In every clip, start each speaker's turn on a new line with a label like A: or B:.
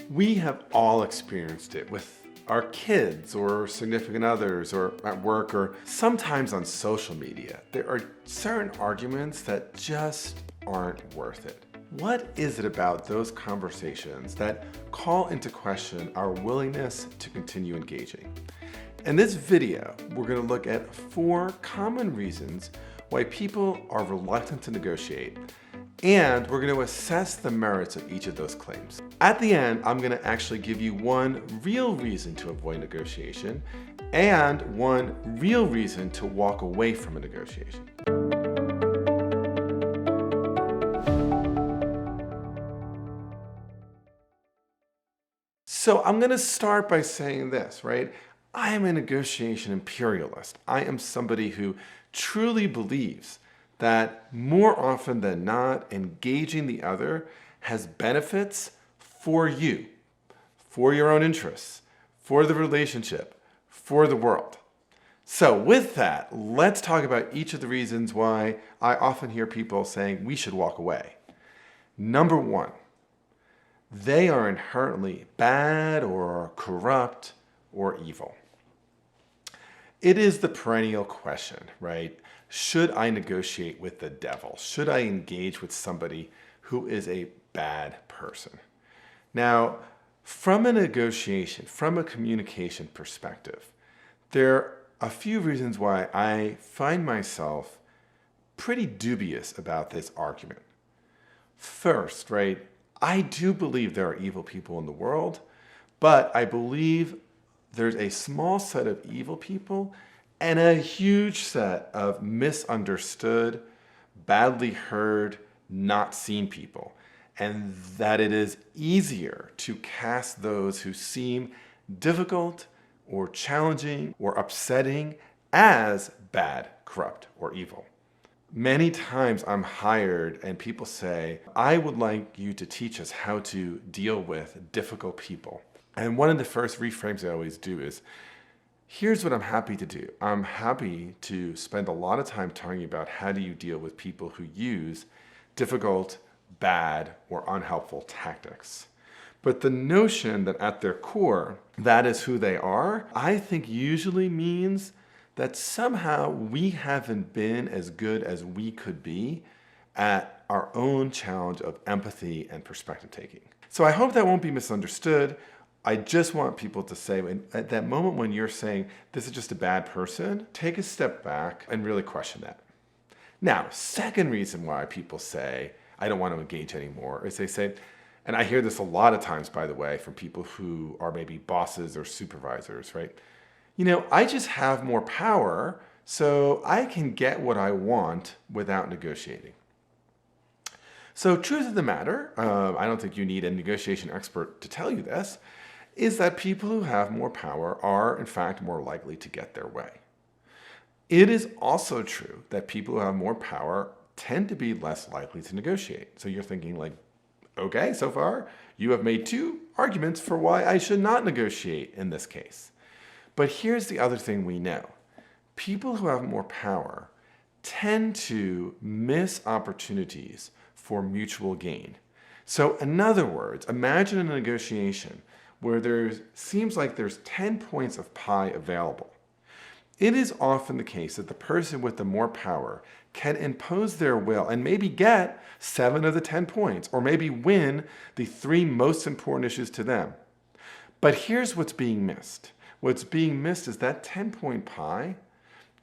A: We have all experienced it with our kids or significant others or at work or sometimes on social media. There are certain arguments that just aren't worth it. What is it about those conversations that call into question our willingness to continue engaging? In this video, we're going to look at 4 common reasons why people are reluctant to negotiate, and we're going to assess the merits of each of those claims. At the end, I'm going to actually give you one real reason to avoid negotiation and one real reason to walk away from a negotiation. So I'm going to start by saying this, right? I am a negotiation imperialist. I am somebody who truly believes that more often than not, engaging the other has benefits for you, for your own interests, for the relationship, for the world. So with that, let's talk about each of the reasons why I often hear people saying we should walk away. Number 1, they are inherently bad or corrupt or evil. It is the perennial question, right? Should I negotiate with the devil? Should I engage with somebody who is a bad person? Now, from a negotiation, from a communication perspective, there are a few reasons why I find myself pretty dubious about this argument. First, right, I do believe there are evil people in the world, but I believe there's a small set of evil people and a huge set of misunderstood, badly heard, not seen people. And that it is easier to cast those who seem difficult or challenging or upsetting as bad, corrupt, or evil. Many times I'm hired and people say, I would like you to teach us how to deal with difficult people. And one of the first reframes I always do is, here's what I'm happy to do. I'm happy to spend a lot of time talking about how do you deal with people who use difficult, bad, or unhelpful tactics. But the notion that at their core, that is who they are, I think usually means that somehow we haven't been as good as we could be at our own challenge of empathy and perspective taking. So I hope that won't be misunderstood. I just want people to say, at that moment when you're saying, this is just a bad person, take a step back and really question that. Now, second reason why people say, I don't want to engage anymore, is they say, and I hear this a lot of times, by the way, from people who are maybe bosses or supervisors, right? You know, I just have more power, so I can get what I want without negotiating. So truth of the matter, I don't think you need a negotiation expert to tell you this, is that people who have more power are, in fact, more likely to get their way. It is also true that people who have more power tend to be less likely to negotiate. So you're thinking like, okay, so far you have made 2 arguments for why I should not negotiate in this case. But here's the other thing we know. People who have more power tend to miss opportunities for mutual gain. So in other words, imagine a negotiation where there seems like there's 10 points of pie available. It is often the case that the person with the more power can impose their will and maybe get 7 of the 10 points, or maybe win the 3 most important issues to them. But here's what's being missed. What's being missed is that 10-point pie,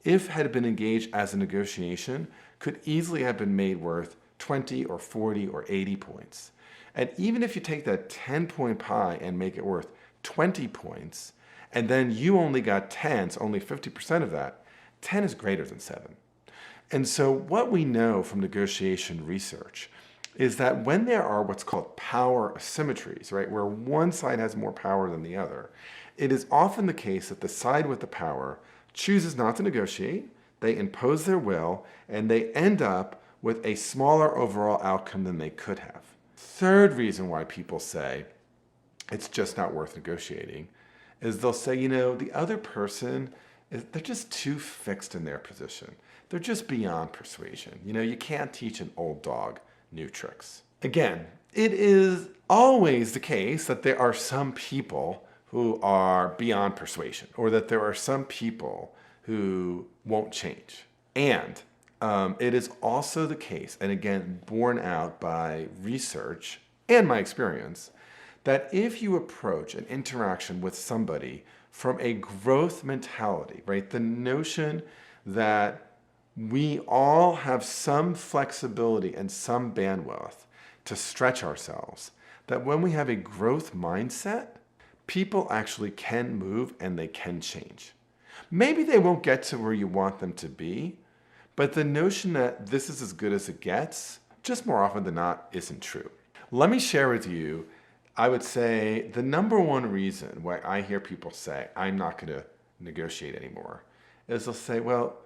A: if had been engaged as a negotiation, could easily have been made worth 20 or 40 or 80 points. And even if you take that 10-point pie and make it worth 20 points, and then you only got 10, so only 50% of that, 10 is greater than 7. And so what we know from negotiation research is that when there are what's called power asymmetries, right, where one side has more power than the other, it is often the case that the side with the power chooses not to negotiate, they impose their will, and they end up with a smaller overall outcome than they could have. Third reason why people say it's just not worth negotiating is they'll say, you know, the other person, they're just too fixed in their position. They're just beyond persuasion. You know, you can't teach an old dog new tricks. Again, it is always the case that there are some people who are beyond persuasion, or that there are some people who won't change. And it is also the case, and again, borne out by research and my experience, that if you approach an interaction with somebody from a growth mentality, right, the notion that we all have some flexibility and some bandwidth to stretch ourselves, that when we have a growth mindset, people actually can move and they can change. Maybe they won't get to where you want them to be, but the notion that this is as good as it gets, just more often than not, isn't true. Let me share with you, I would say the number one reason why I hear people say, I'm not going to negotiate anymore, is they'll say, well,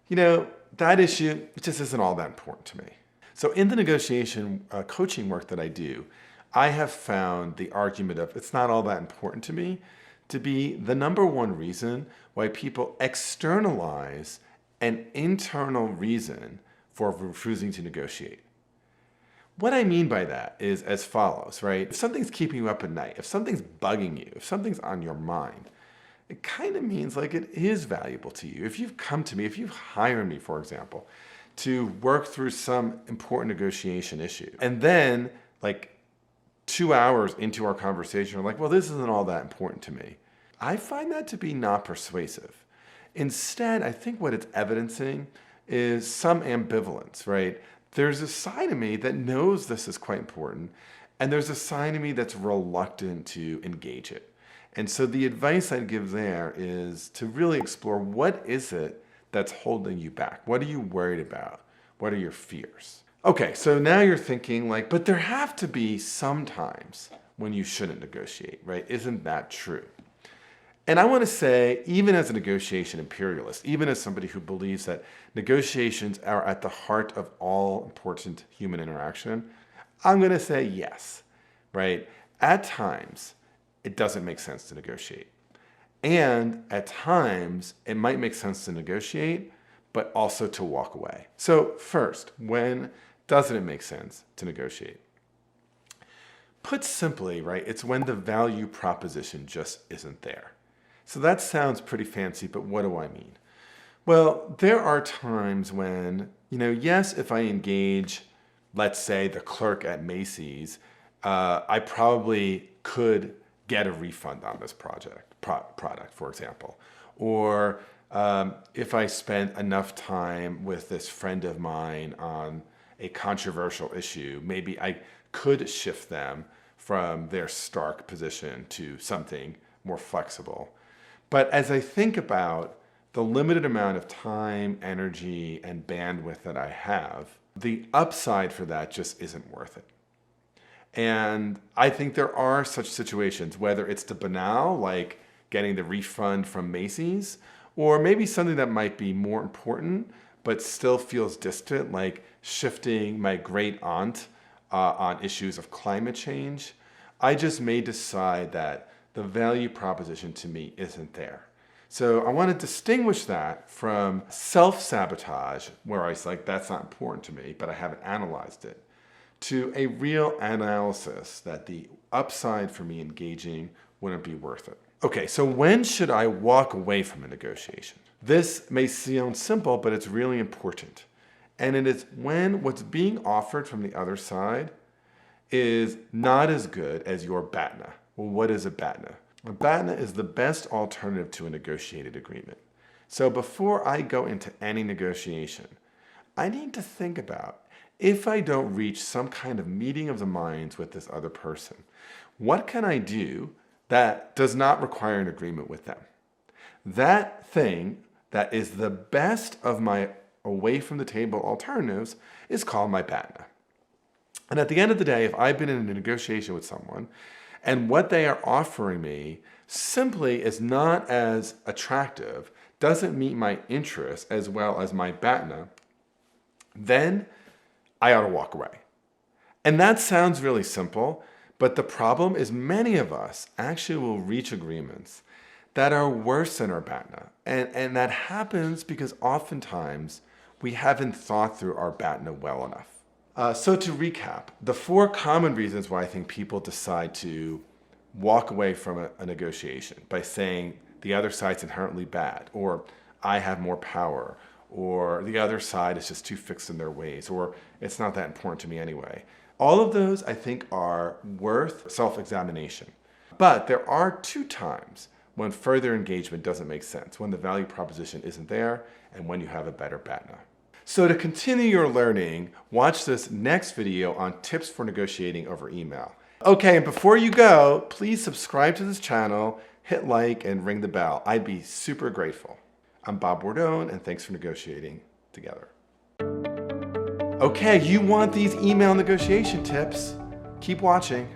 A: that issue, it just isn't all that important to me. So in the negotiation coaching work that I do, I have found the argument of it's not all that important to me to be the number one reason why people externalize an internal reason for refusing to negotiate. What I mean by that is as follows, right? If something's keeping you up at night, if something's bugging you, if something's on your mind, it kind of means like it is valuable to you. If you've come to me, if you've hired me, for example, to work through some important negotiation issue, and then like 2 hours into our conversation, you're like, well, this isn't all that important to me. I find that to be not persuasive. Instead, I think what it's evidencing is some ambivalence, right? There's a side of me that knows this is quite important, and there's a side of me that's reluctant to engage it. And so the advice I'd give there is to really explore, what is it that's holding you back? What are you worried about? What are your fears? Okay, so now you're thinking like, but there have to be some times when you shouldn't negotiate, right? Isn't that true? And I want to say, even as a negotiation imperialist, even as somebody who believes that negotiations are at the heart of all important human interaction, I'm going to say yes, right? At times, it doesn't make sense to negotiate. And at times, it might make sense to negotiate, but also to walk away. So first, when doesn't it make sense to negotiate? Put simply, right, it's when the value proposition just isn't there. So that sounds pretty fancy, but what do I mean? Well, there are times when, yes, if I engage, let's say, the clerk at Macy's, I probably could get a refund on this product, for example. Or if I spent enough time with this friend of mine on a controversial issue, maybe I could shift them from their stark position to something more flexible. But as I think about the limited amount of time, energy, and bandwidth that I have, the upside for that just isn't worth it. And I think there are such situations, whether it's the banal, like getting the refund from Macy's, or maybe something that might be more important, but still feels distant, like shifting my great aunt on issues of climate change. I just may decide that the value proposition to me isn't there. So I want to distinguish that from self-sabotage, where I say, like, that's not important to me, but I haven't analyzed it, to a real analysis that the upside for me engaging wouldn't be worth it. Okay, so when should I walk away from a negotiation? This may sound simple, but it's really important. And it is when what's being offered from the other side is not as good as your BATNA. Well, what is a BATNA? A BATNA is the best alternative to a negotiated agreement. So before I go into any negotiation, I need to think about, if I don't reach some kind of meeting of the minds with this other person, what can I do that does not require an agreement with them? That thing that is the best of my away from the table alternatives is called my BATNA. And at the end of the day, if I've been in a negotiation with someone and what they are offering me simply is not as attractive, doesn't meet my interests as well as my BATNA, then I ought to walk away. And that sounds really simple, but the problem is many of us actually will reach agreements that are worse than our BATNA. And that happens because oftentimes we haven't thought through our BATNA well enough. So to recap, the 4 common reasons why I think people decide to walk away from a negotiation by saying the other side's inherently bad, or I have more power, or the other side is just too fixed in their ways, or it's not that important to me anyway. All of those I think are worth self-examination. But there are 2 times when further engagement doesn't make sense, when the value proposition isn't there, and when you have a better BATNA. So to continue your learning, watch this next video on tips for negotiating over email. Okay, and before you go, please subscribe to this channel, hit like, and ring the bell. I'd be super grateful. I'm Bob Bordone, and thanks for negotiating together. Okay, you want these email negotiation tips? Keep watching.